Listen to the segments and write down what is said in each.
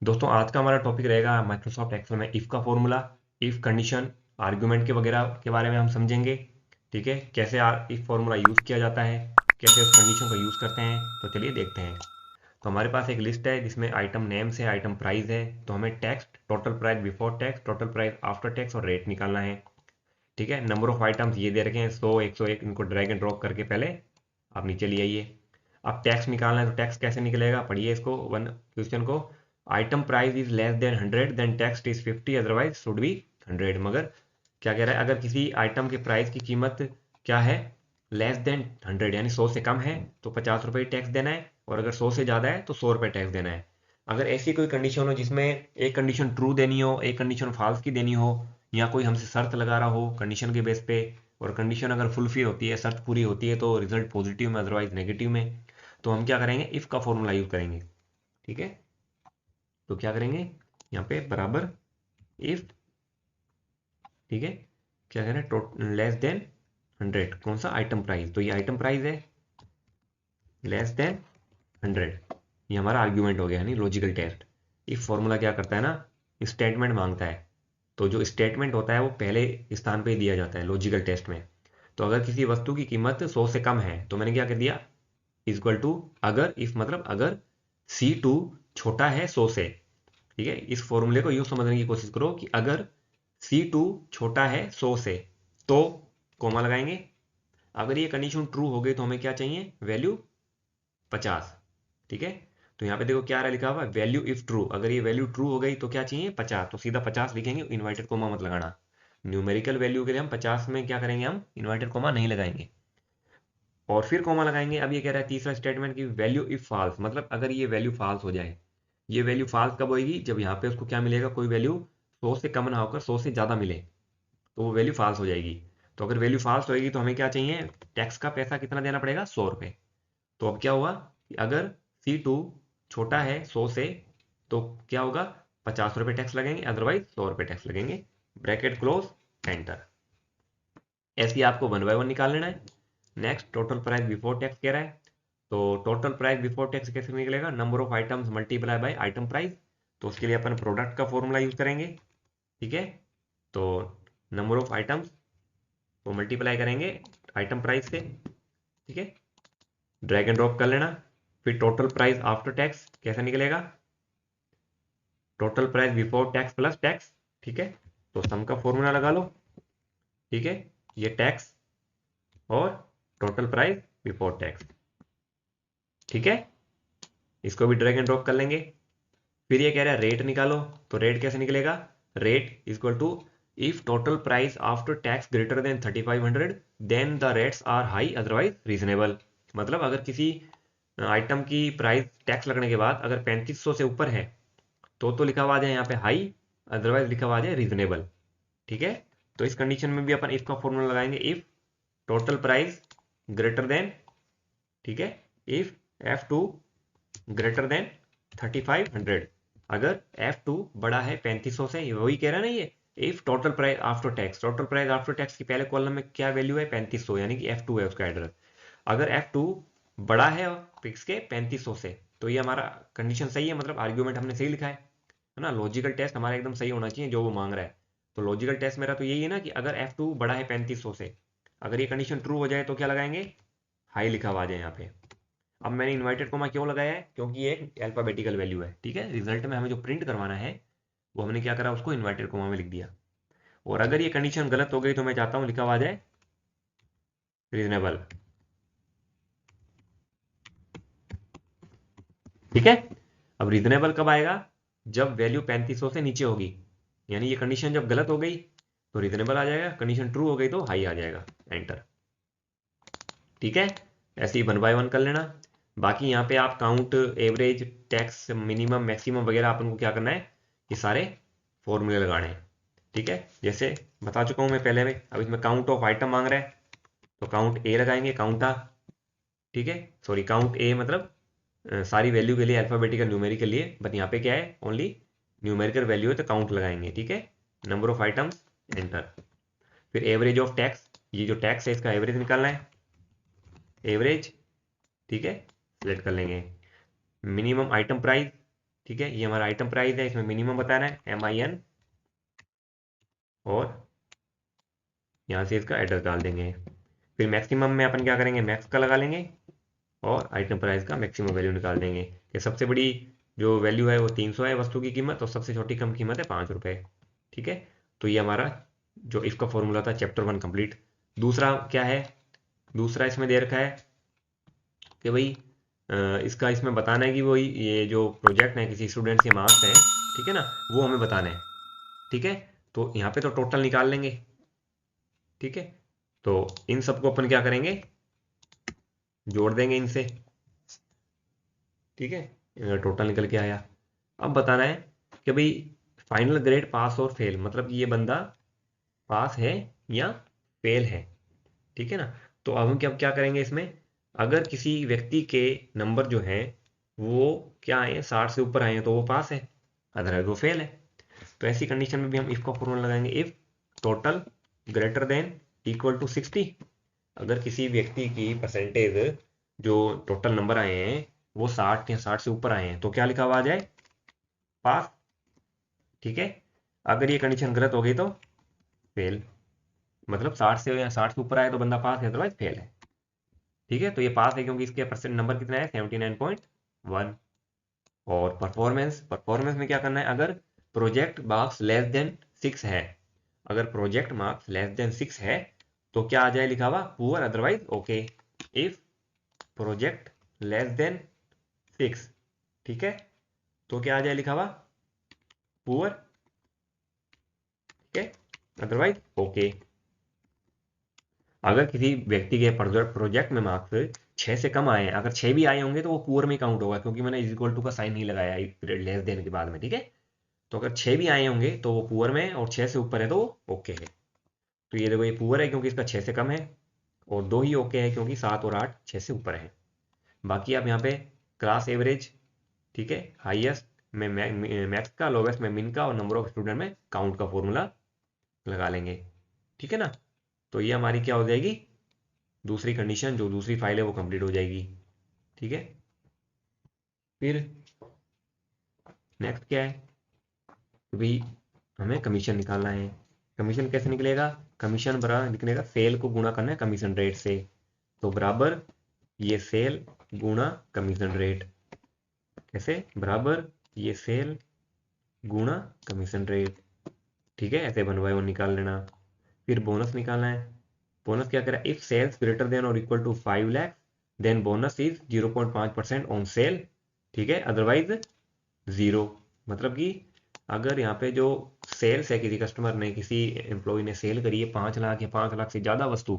दोस्तों आज का हमारा टॉपिक रहेगा माइक्रोसॉफ्ट एक्सेल में इफ का फॉर्मूला, इफ कंडीशन, आर्गुमेंट के वगैरह के बारे में हम समझेंगे। ठीक है, कैसे इफ फॉर्मूला यूज़ किया जाता है, कैसे उस कंडीशन को यूज़ करते हैं, तो चलिए देखते हैं। तो हमारे पास एक लिस्ट है जिसमें आइटम नेम्स है, आइटम प्राइस है। तो हमें tax, total price before tax, total price after tax और रेट निकालना है। ठीक है, नंबर ऑफ आइटम्स ये दे रखे हैं 100, 101। इनको ड्रैग एंड ड्रॉप करके पहले आप नीचे ले आइए। अब टैक्स निकालना है तो टैक्स कैसे निकलेगा, पढ़िए इसको वन क्वेश्चन को। Item price is less than 100 then tax is 50 otherwise should be 100। मगर क्या कह रहा है, अगर किसी आइटम के प्राइस की कीमत क्या है, लेस देन 100 यानी 100 से कम है तो 50 रुपये टैक्स देना है, और अगर 100 से ज़्यादा है तो 100 रुपये टैक्स देना है। अगर ऐसी कोई कंडीशन हो जिसमें एक कंडीशन ट्रू देनी हो, एक कंडीशन फॉल्स की देनी हो, या कोई हमसे शर्त लगा रहा हो कंडीशन के बेस पे, और कंडीशन अगर फुलफिल होती है, शर्त पूरी होती है, तो रिजल्ट पॉजिटिव में अदरवाइज नेगेटिव में, तो हम क्या करेंगे, इफ का फॉर्मूला यूज करेंगे। ठीक है, तो क्या करेंगे यहाँ पे बराबर इफ। ठीक है, क्या कह रहे हैं, लेस देन 100 कौन सा, आइटम प्राइस, तो ये आइटम प्राइस है लेस देन 100। ये हमारा आर्ग्यूमेंट हो गया, यानी लॉजिकल टेस्ट। इफ फॉर्मूला क्या करता है ना, स्टेटमेंट मांगता है, तो जो स्टेटमेंट होता है वो पहले स्थान पे दिया जाता है लॉजिकल टेस्ट में। तो अगर किसी वस्तु की कीमत 100 से कम है तो मैंने क्या कर दिया, इक्वल टू, अगर इफ मतलब अगर C2 छोटा है 100 से। ठीक है, इस फॉर्मूले को यूं समझने की कोशिश करो कि अगर C2 छोटा है 100 से तो कोमा लगाएंगे। अगर ये कंडीशन ट्रू हो गई तो हमें क्या चाहिए, वैल्यू 50। ठीक है, तो यहाँ पे देखो क्या लिखा हुआ है, वैल्यू इफ ट्रू। अगर ये वैल्यू ट्रू हो गई तो क्या चाहिए, 50, तो सीधा 50 लिखेंगे, इन्वर्टेड कोमा मत लगाना। न्यूमेरिकल वैल्यू के लिए हम 50 में क्या करेंगे, हम इन्वर्टेड कोमा नहीं लगाएंगे और फिर कोमा लगाएंगे। अब ये कह रहा है तीसरा स्टेटमेंट की वैल्यू इफ फॉल्स, मतलब अगर ये वैल्यू फॉल्स हो जाए। ये वैल्यू फॉल्स कब होगी, जब यहाँ पे उसको क्या मिलेगा, कोई वैल्यू 100 से कम ना होकर 100 से ज़्यादा मिले, तो वो वैल्यू फॉल्स हो जाएगी। तो अगर वैल्यू फॉल्स होएगी तो हमें क्या चाहिए, टैक्स का पैसा कितना देना पड़ेगा, 100 रुपये। तो अब क्या हुआ कि अगर C2 छोटा है 100 से तो क्या होगा, 50 रुपये टैक्स लगेंगे, अदरवाइज 100 रुपये टैक्स लगेंगे। Bracket close, enter. ऐसे ही आपको वन बाय वन निकाल लेना है। Next, total price before tax कह रहा है, तो टोटल प्राइस बिफोर टैक्स कैसे निकलेगा, number of items multiply by item price. तो उसके लिए अपन प्रोडक्ट का फॉर्मूला यूज करेंगे। ठीक है, तो नंबर ऑफ आइटम्स को मल्टीप्लाई करेंगे आइटम प्राइस से। ठीक है, ड्रैग एंड ड्रॉप कर लेना। फिर टोटल प्राइस आफ्टर टैक्स कैसे निकलेगा, total price before tax plus tax. ठीक है, तो सम का फॉर्मूला लगा लो। ठीक है, ये टैक्स और टोटल प्राइस बिफोर टैक्स। ठीक है, इसको भी ड्रैग एंड ड्रॉप कर लेंगे। फिर ये कह रहा है रेट निकालो, तो रेट कैसे निकलेगा, rate equal to if total price after tax greater than 3500 then the rates are high otherwise reasonable. मतलब अगर किसी आइटम की प्राइस टैक्स लगने के बाद अगर 3500 से ऊपर है तो लिखा हुआ आ जाए यहाँ पे हाई, अदरवाइज लिखा हुआ आ जाए रीजनेबल। ठीक है, तो इस कंडीशन में भी अपन इफ का फॉर्मूला लगाएंगे, if total price greater than, ठीक है, इफ F2 ग्रेटर देन 3500, अगर F2 बड़ा है 3500 से, वही कह रहा है ना ये, if total price after tax, total price after tax की पहले कॉलम में क्या वैल्यू है, 3500, यानी कि F2 है उसका एड्रेस। अगर F2 बड़ा है फिक्स के 3500 से तो ये हमारा कंडीशन सही है, मतलब आर्ग्यूमेंट हमने सही लिखा है ना। लॉजिकल टेस्ट हमारा एकदम सही होना चाहिए जो वो मांग रहा है। तो लॉजिकल टेस्ट मेरा तो यही है ना कि अगर F2 बड़ा है 3500 से, अगर ये कंडीशन ट्रू हो जाए तो क्या लगाएंगे, हाई लिखा हुआ आ जाए यहाँ पे। अब मैंने इन्वर्टेड कोमा क्यों लगाया है, क्योंकि ये एक अल्फाबेटिकल वैल्यू है। ठीक है, रिजल्ट में हमें जो प्रिंट करवाना है वो हमने क्या करा, उसको इन्वर्टेड कोमा में लिख दिया। और अगर ये कंडीशन गलत हो गई तो मैं चाहता हूँ लिखा हुआ आ जाए रीजनेबल। ठीक है, अब रीजनेबल कब आएगा, जब वैल्यू 3500 से नीचे होगी, यानी ये कंडीशन जब गलत हो गई तो रीजनेबल आ जाएगा, कंडीशन ट्रू हो गई तो हाई आ जाएगा, एंटर। ठीक है, ऐसे ही वन बाय वन कर लेना। बाकी यहाँ पे आप count, average, tax, minimum, maximum वगैरह अपन को क्या करना है, ये सारे फॉर्मूले लगाने हैं। ठीक है, जैसे बता चुका हूँ मैं पहले में। अब इसमें काउंट ऑफ आइटम मांग रहा है तो काउंट ए लगाएंगे, काउंटा। ठीक है, सॉरी काउंट ए मतलब सारी वैल्यू के लिए अल्फाबेटिकल न्यूमेरिकल के लिए, बट यहाँ पे क्या है, ओनली न्यूमेरिकल वैल्यू है तो काउंट लगाएंगे। ठीक है, नंबर ऑफ आइटम्स, एंटर। फिर एवरेज ऑफ टैक्स, ये जो टैक्स है इसका एवरेज निकालना है, एवरेज। ठीक है, सिलेक्ट कर लेंगे। मिनिमम आइटम प्राइस, ठीक है, ये हमारा आइटम प्राइस है, इसमें मिनिमम बताना है MIN, और यहाँ से इसका एड्रेस डाल देंगे। फिर मैक्सिमम में अपन क्या करेंगे, मैक्स का लगा लेंगे, और आइटम प्राइस का मैक्सिमम वैल्यू निकाल देंगे कि सबसे बड़ी जो वैल्यू है वो 300 है वस्तु की कीमत, और सबसे छोटी कम कीमत है 5 रुपये। ठीक है, तो ये हमारा जो इफ का फॉर्मूला था चैप्टर 1 कंप्लीट। दूसरा क्या है, दूसरा इसमें दे रखा है कि भाई इसका इसमें बताना है कि वही ये जो प्रोजेक्ट है किसी स्टूडेंट्स के मार्क्स हैं, ठीक है ना, वो हमें बताना है। ठीक है, तो यहाँ पे तो टोटल निकाल लेंगे। ठीक है, तो इन सबको अपन क्या करेंगे, जोड़ देंगे इनसे। ठीक है, टोटल निकल के आया। अब बताना है कि भाई फाइनल ग्रेड पास और फेल, मतलब कि ये बंदा पास है या फेल है। ठीक है ना, तो अब हम क्या क्या करेंगे इसमें, अगर किसी व्यक्ति के नंबर जो हैं वो क्या आए, 60 से ऊपर आए हैं, तो वो पास है, अदरवाइज वो फेल है। तो ऐसी कंडीशन में भी हम इफ का फॉर्मूला लगाएंगे, if total greater than equal to 60। अगर किसी व्यक्ति की परसेंटेज जो टोटल नंबर आए हैं वो 60 या 60 से ऊपर आए हैं, तो क्या लिखा हुआ आ जाए, पास। ठीक है, अगर ये कंडीशन गलत हो गई तो फेल, मतलब 60 से या 60 से ऊपर आए तो बंदा पास है, अदरवाइज फेल है। ठीक है, तो ये पास है क्योंकि इसके परसेंट नंबर कितना है, 79.1। और परफॉर्मेंस, परफॉर्मेंस में क्या करना है, अगर प्रोजेक्ट मार्क्स लेस देन 6 है, अगर प्रोजेक्ट मार्क्स लेस देन 6 है तो क्या आ जाए लिखा हुआ, poor otherwise okay. If project less than 6, ठीक है, तो क्या आ जाए लिखा हुआ, पुअर, ठीक है, अदरवाइज ओके। अगर किसी व्यक्ति के प्रोजेक्ट में मार्क्स 6 से कम आए हैं, अगर 6 भी आए होंगे तो वो पुअर में काउंट होगा, क्योंकि मैंने इज इक्वल टू का साइन नहीं लगाया लेस देन के बाद में। ठीक है, तो अगर 6 भी आए होंगे तो वो पुअर में, और 6 से ऊपर है तो वो ओके है। तो ये देखो, ये पुअर है क्योंकि इसका 6 से कम है, और 2 ही ओके है क्योंकि 7 और 8 6 से ऊपर है। बाकी आप यहाँ पे क्लास एवरेज, ठीक है, हाईएस्ट में मैक्स का, लोवेस्ट में मिन का, और नंबर ऑफ स्टूडेंट में काउंट का फॉर्मूला लगा लेंगे। ठीक है ना, तो ये हमारी क्या हो जाएगी, दूसरी कंडीशन, जो दूसरी फाइल है वो कंप्लीट हो जाएगी। ठीक है, फिर नेक्स्ट क्या है, तो भाई हमें कमीशन निकालना है। कमीशन कैसे निकलेगा, कमीशन बराबर निकलेगा सेल को गुणा करना है कमीशन रेट से, तो बराबर ये सेल गुणा कमीशन रेट। कैसे, बराबर ये सेल गुणा कमीशन रेट। ठीक है, ऐसे बनवाए वो निकाल लेना। फिर बोनस निकालना है। बोनस क्या करें, इफ सेल्स ग्रेटर देन और equal to 5 lakh then bonus is 0.5% on sale. ठीक है, अदरवाइज 0। मतलब कि अगर यहाँ पे जो सेल्स है, किसी कस्टमर ने, किसी एम्प्लॉय ने सेल करी है 5 लाख या 5 लाख से ज़्यादा वस्तु,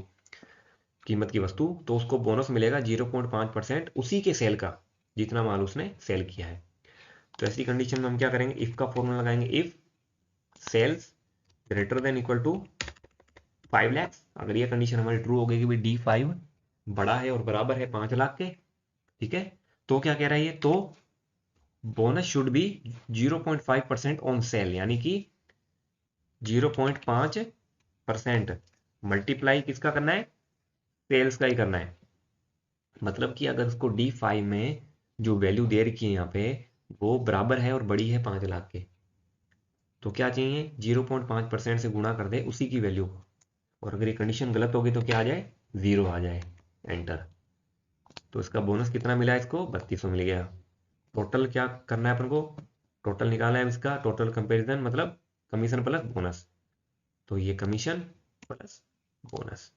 कीमत की वस्तु, तो उसको बोनस मिलेगा 0.5% उसी के सेल का, जितना माल उसने सेल किया है। तो ऐसी कंडीशन में हम क्या करेंगे, इफ का फॉर्मूला लगाएंगे, if sales greater than equal to 5 lakh. अगर ये कंडीशन हमारी ट्रू हो गई कि भाई D5 बड़ा है और बराबर है 5 लाख के, ठीक है, तो क्या कह रहा है ये, तो bonus should be 0.5% on cell, यानी कि 0.5% मल्टीप्लाई किसका करना है, सेल्स का ही करना है। मतलब कि अगर उसको D5 में जो वैल्यू दे रखी है यहाँ पे, वो बराबर है और बड़ी है 5 लाख के, तो क्या चाहिए, 0.5% से गुणा कर दे उसी की वैल्यू को। और अगर ये कंडीशन गलत होगी तो क्या आ जाए, 0 आ जाए, एंटर। तो इसका बोनस कितना मिला, इसको 3200 मिल गया। टोटल क्या करना है अपन को, टोटल निकालना है इसका, टोटल कंपैरिजन मतलब कमीशन प्लस बोनस, तो ये कमीशन प्लस बोनस,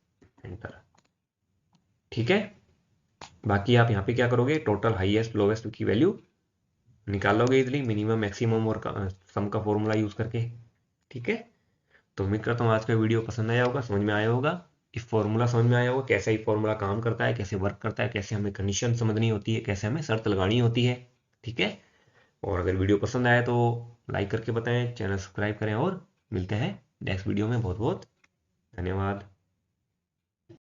एंटर। ठीक है, बाकी आप यहाँ पे क्या करोगे, टोटल हाईएस्ट लोवेस्ट की वैल्यू निकालोगे इजली, मिनिमम मैक्सिमम और सम का फॉर्मूला यूज करके। ठीक है, तो उम्मीद करता हूँ आज का वीडियो पसंद आया होगा, समझ में आया होगा, इस फॉर्मूला समझ में आया होगा, कैसे ये फॉर्मूला काम करता है, कैसे वर्क करता है, कैसे हमें कंडीशन समझनी होती है, कैसे हमें शर्त लगानी होती है। ठीक है, और अगर वीडियो पसंद आया तो लाइक करके बताएं, चैनल सब्सक्राइब करें, और मिलते हैं नेक्स्ट वीडियो में। बहुत बहुत धन्यवाद।